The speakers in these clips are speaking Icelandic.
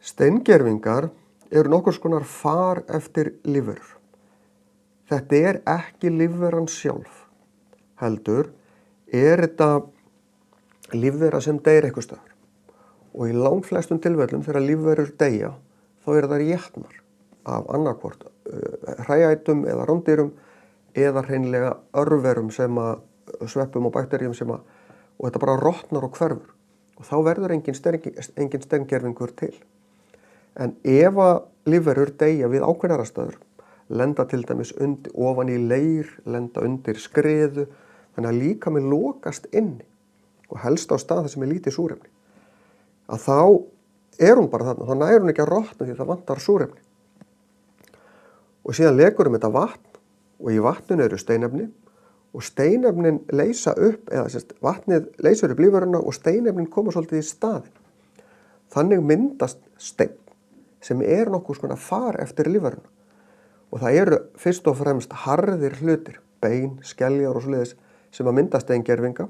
Steingervingar eru nokkurs konar far eftir lífverur. Þetta er ekki lífveran sjálf, heldur þetta lífvera sem deyr einhvers staðar. Og í langflestum tilfellum þegar lífverur deyja, þá eru það étnar af annarkvort hræætum eða rándýrum eða hreinlega örverum sveppum og bakteríum og þetta bara rotnar og hverfur. Og þá verður engin steingervingur til. En ef að lífverur deyja við ákveðnar aðstæður, lenda til dæmis ofan í leir, lenda undir skriðu, þannig að líkaminn lokast inni og helst á stað þar sem er lítið súrefni. Að þá hún bara þarna, þá nær hún ekki að rotna því það vantar súrefni. Og síðan lekur þetta vatn og í vatninu eru steinefni og steinefnin leysa upp, vatnið leysur upp lífveruna og steinefnin koma svolítið í staðinn. Þannig myndast steinn sem er nokkuð svona far eftir lífveruna. Og það eru fyrst og fremst harðir hlutir, bein, skeljar og svoleiðis sem að mynda steingervinga.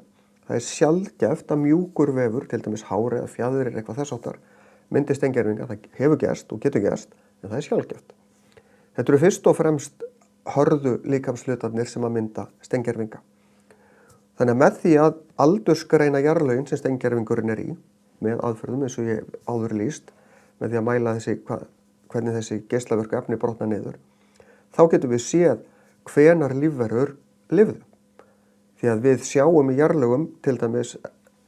Það er sjaldgæft að mjúkur vefur, til dæmis hár eða fjaðrir eitthvað þess háttar, myndi steingervinga. Það hefur gerst og getur gerst, en það er sjaldgæft. Þetta eru fyrst og fremst hörðu líkamshlutarnir sem að mynda steingervinga. Þannig að með því að aldursgreina jarðlögin sem steingervingurinn er í, með aðferðum eins og ég áður lýst, með því að mæla hvernig þessi geislavörku efni brotna niður, þá getum við séð hvenar lífverur lifðu. Því að við sjáum í jarðlögum, til dæmis,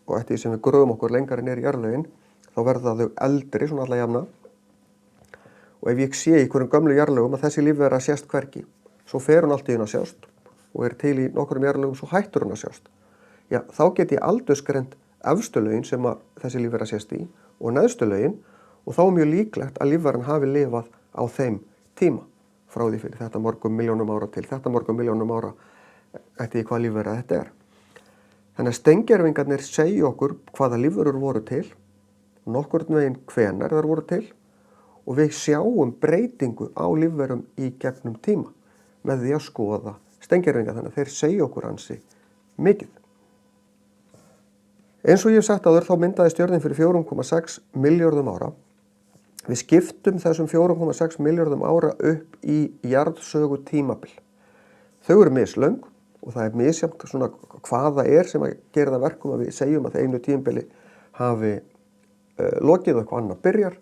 og eftir því sem við gröfum okkur lengra niður í jarðlögin, þá verða þau eldri, svona alla jafna. Og ef ég sé í einhverjum gömlu jarðlögum að þessi lífvera sést hvergi, svo fer hún allt í hún að sjást og er til í nokkrum jarðlögum, svo hættur hún að sjást. Já, þá get ég aldursgreint efstu lögin sem að þessi lífvera sést í og neðstu lögin og þá er mjög líklegt að lífveran hafi lifað á þeim tíma. Frá því fyrir þetta mörgum milljónum ára til þetta mörgum milljónum ára eftir hvað lífvera þetta er. Þannig að steingervingarnir segja okkur hvaða lífverur voru til, nokkurn veginn hvenar þær voru til og við sjáum breytingu á lífverum í gegnum tíma með því að skoða steingervinga, þannig að þeir segja okkur ansi mikið. Eins og ég hef sagt áður þá myndaðist jörðin fyrir 4,6 milljörðum ára. Við skiptum þessum 4,6 milljörðum ára upp í jarðsögu tímabil. Þau eru mislöng og það er misjafnt svona hvað það er sem að gera það verkum að við segjum að einu tímabili hafi lokið og eitthvað annað byrjar,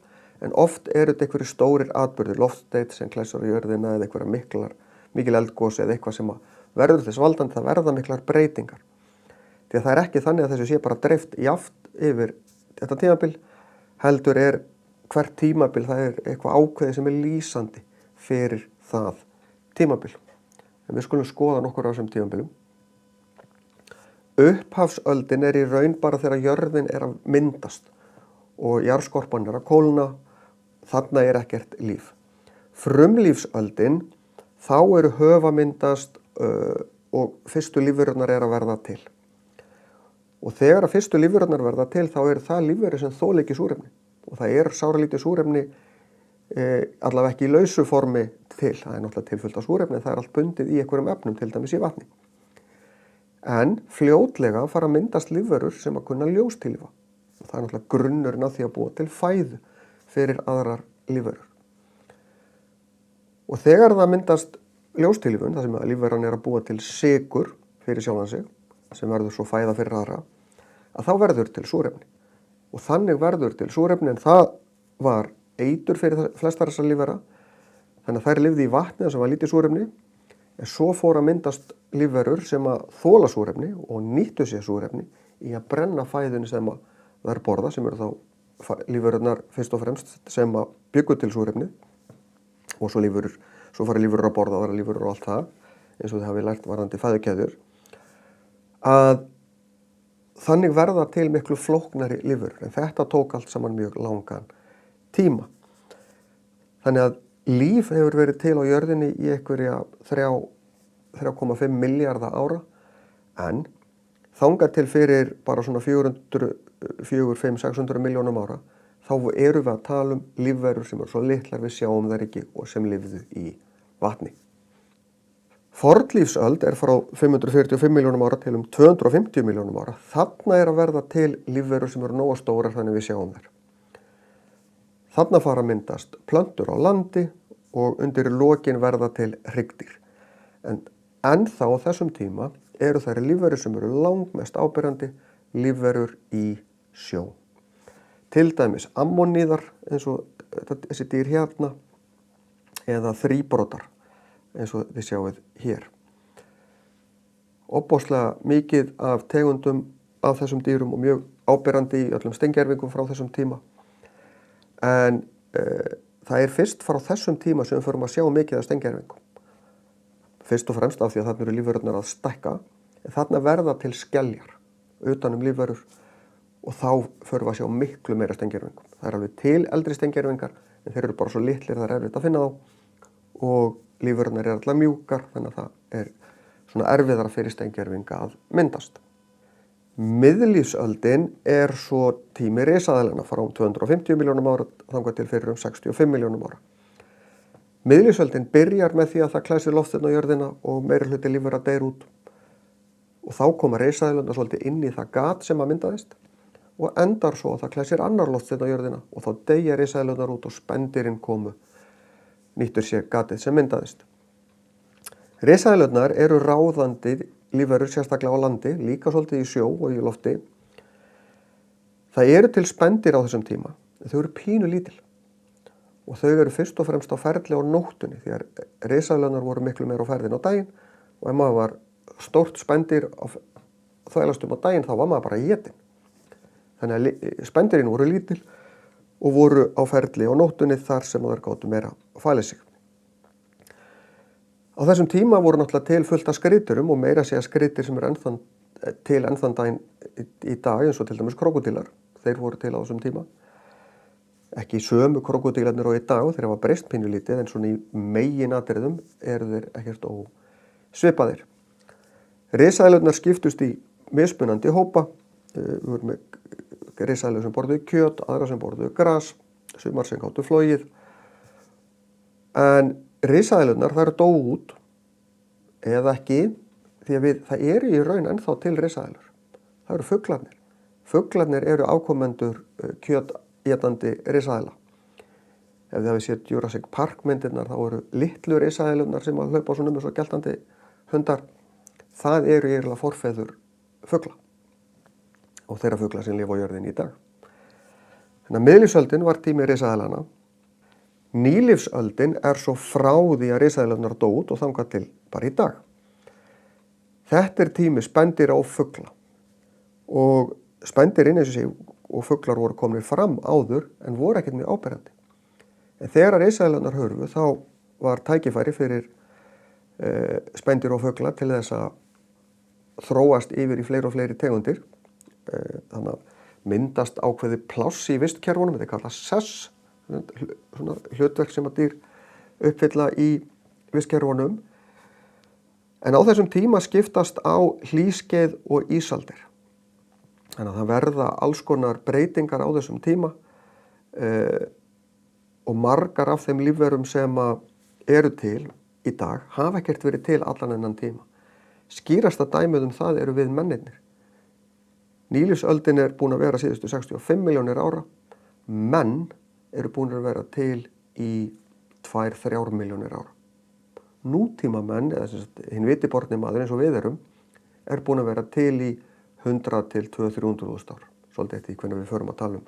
en oft eru þetta einhverjir stórir atburðir, loftsteit sem klessar á jörðina eða einhverja mikil eldgos eða eitthvað sem að verður þess valdandi, það verða miklar breytingar. Því að það er ekki þannig að þessu sé bara dreift jafnt yfir þetta tímabil, heldur er hvert tímabil það er eitthvað ákveðið sem er lýsandi fyrir það tímabil. En við skulum skoða nokkur á þessum tímabilum. Upphafsöldin er í raun bara þegar jörðin er að myndast og jarðskorpan er að kólna, þarna er ekkert líf. Frumlífsöldin, þá eru höf að myndast og fyrstu lífverurnar er að verða til. Og þegar að fyrstu lífverurnar verða til, þá eru það lífverur sem þola ekki súrefni. Og það er sáralítið súrefni allavega ekki í lausu formi til. Það er náttúrulega tilfullt af súrefni, það er allt bundið í einhverjum efnum, til dæmis í vatni. En fljótlega fara að myndast lífverur sem að kunna ljóstillífa. Og það er náttúrulega grunnurinn að því að búa til fæðu fyrir aðrar lífverur. Og þegar það myndast ljóstillífun, það sem að lífveran er að búa til sykur fyrir sjálfan sig, sem verður svo fæða fyrir aðra, að þá verður til súrefni. Og þannig verður til súrefni, en það var eitur fyrir flestar þessar lífvera. Þannig að þær lifðu í vatni sem var lítið súrefni, en svo fór að myndast lífverur sem að þola súrefni og nýttu sér súrefni í að brenna fæðunni sem að þær borða, sem eru þá lífverurnar fyrst og fremst sem að byggu til súrefni og svo fara lífverur að borða aðra lífverur og allt það, eins og þið hafi lært varðandi fæðukeðjur, að þannig verða til miklu flóknari lífverur, en þetta tók allt saman mjög langan tíma. Þannig að líf hefur verið til á jörðinni í einhverja 3,5 milljarða ára, en þangað til fyrir bara svona 400-600 milljónum ára, þá eru við að tala lífverur sem eru svo litlar við sjáum þær ekki og sem lifðu í vatni. Fornlífsöld er frá 545 milljónum ára til 250 milljónum ára. Þarna er að verða til lífverur sem eru nógu stórar þannig við sjáum þær. Þarna fara að myndast plöntur á landi og undir lokin verða til hryggdýr. En ennþá á þessum tíma eru þær lífverur sem eru langmest áberandi lífverur í sjó. Til dæmis ammoníðar eins og þessi dýr hérna eða þríbrotar eins og þið sjáið hér. Ofboðslega mikið af tegundum af þessum dýrum og mjög áberandi í öllum steingervingum frá þessum tíma. En það er fyrst frá þessum tíma sem við förum að sjá mikið af steingervingum. Fyrst og fremst af því að þarna eru lífverurnar að stækka, en þarna verða til skeljar utan lífverur og þá förum við að sjá miklu meira steingervingum. Það er alveg til eldri steingervingar, en þeir eru bara svo litlir það er erfitt að finna þá og lífverurnar eru allar mjúkar, þannig að það er svona erfiðara fyrir steingervinga að myndast. Miðlífsöldin er svo tími risaeðlanna frá 250 milljónum ára þangað til fyrir 65 milljónum ára. Miðlífsöldin byrjar með því að það klæsir loftið á jörðina og meiri hluti lífvera deyr út. Og þá koma risaeðlurnar svolítið inn í það gat sem að myndaðist og endar svo að það klæsir annar loftið á jörðina og þá deyja risaeðlurnar út og spendýrin komu, nýttur sér gatið sem myndaðist. Risaeðlurnar eru ráðandi lífverur sérstaklega á landi, líka svolítið í sjó og í lofti. Það eru til spendýr á þessum tíma, en þau eru pínu lítil. Og þau eru fyrst og fremst á ferli á nóttunni, því að risaeðlurnar voru miklu meira á ferðin á daginn og ef maður var stórt spendýr á þvælastum á daginn, þá var maður bara étinn. Þannig að spendýrin voru lítil og voru á ferli á nóttunni þar sem þær gátu meira að fæla sig. Á þessum tíma voru náttúrulega til fullt af skriturum og meira segja skritir sem eru til ennþann daginn í dag eins og til dæmis krokodílar. Þeir voru til á þessum tíma. Ekki sömu krokodílarnir og í dag, þeir hafa breyst pínulítið en svona í meginatriðum eru þeir ekkert ósvipaðir. Risaeðlurnar skiptust í mismunandi hópa. Við vorum með risaeðlur sem borðuðu kjöt, aðra sem borðuðu gras, sumar sem gátu flogið. En risaeðlurnar, það eru dóu út eða ekki, því að það eru í raun ennþá til risaeðlur. Það eru fuglarnir. Fuglarnir eru afkomendur kjötétandi risaeðla. Ef þið hafið séð Jurassic Park myndirnar, þá eru litlu risaeðlurnar sem að hlaupa svona með svo geltandi hundar. Það eru eiginlega forfeður fugla og þeirra fugla sem lifa á jörðinni í dag. Þannig að miðlífsöldin var tími risaeðlanna. Nýlífsöldin er svo frá því að risaeðlurnar dóu út og þangað til bara í dag. Þetta er tími spendýra og fugla. Og spendýrin eins og sé og fuglar voru komnir fram áður en voru ekkert mjög áberandi. En þegar risaeðlurnar hurfu þá var tækifæri fyrir spendýr og fugla til þess að þróast yfir í fleiri og fleiri tegundir. Þannig að myndast ákveði pláss í vistkerfunum, þetta er kallað sess, svona hlutverk sem að dýr uppfylla í vistkerfunum. En á þessum tíma skiptast á hlýskeið og ísaldir. Þannig að það verða alls konar breytingar á þessum tíma og margar af þeim lífverum sem eru til í dag hafa ekkert verið til allan þennan tíma. Skýrasta dæmið það eru við mennirnir. Nýlífsöldin er búin að vera síðustu 65 milljónir ára. Menn eru búin að vera til í 2-3 milljónir ára. Nútíma menn, eða hinn vitiborni maður eins og við erum, er búin að vera til í 100 til 200-300.000 ár. Svolítið eftir hvernig við förum að tala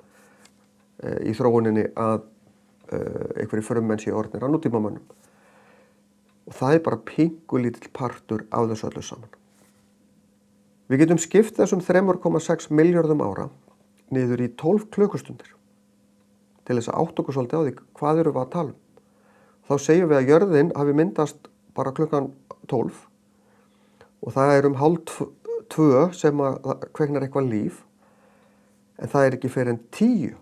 í þróuninni að einhverjir frummenn séu orðnir að nútíma mönnum. Og það er bara pingulítill partur af þessu öllu saman. Við getum skipt þessum 3,6 milljörðum ára niður í 12 klukkustundir til þess að átta okkur svolítið á því hvað erum við að tala um. Þá segjum við að jörðin hafi myndast bara klukkan 12 og það er 1:30 sem að kveiknar eitthvað líf en það er ekki fyrir en 20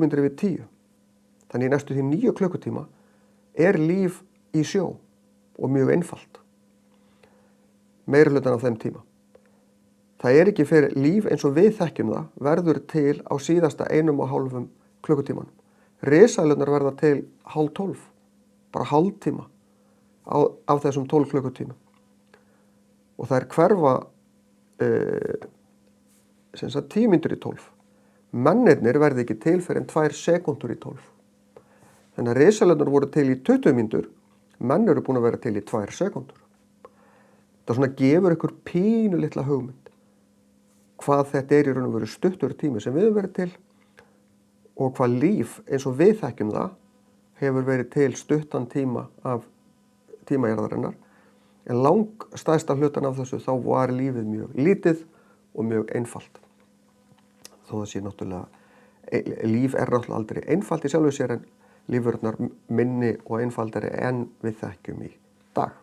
mínútur yfir 10. Þannig í næstu því 9 klukkutíma er líf í sjó og mjög einfalt. Meiri hlutan af þeim tíma. Það er ekki fyrir líf eins og við þekkjum það verður til á síðasta 1,5 klukkutímanum. Risaeðlurnar verða til 11:30, bara hálftíma af þessum 12 klukkutíma. Og það er hverfa 10 mínútur í 12. Mennirnir verði ekki til fyrir en 2 sekúndur í 12. Þannig að risaeðlurnar voru til í 20 mínútur, menn eru búin að vera til í 2 sekúndur. Það svona gefur ykkur pínu litla hugmynd hvað þetta í raun og veru stuttur tími sem við höfum verið til og hvað líf eins og við þekkjum það hefur verið til stuttan tíma af tíma jarðarinnar. En langstærsta hlutan af þessu þá var lífið mjög lítið og mjög einfalt. Þó það sé náttúrulega, líf er náttúrulega aldrei einfalt í sjálfu sér en lífverurnar minni og einfaldari en við þekkjum í dag.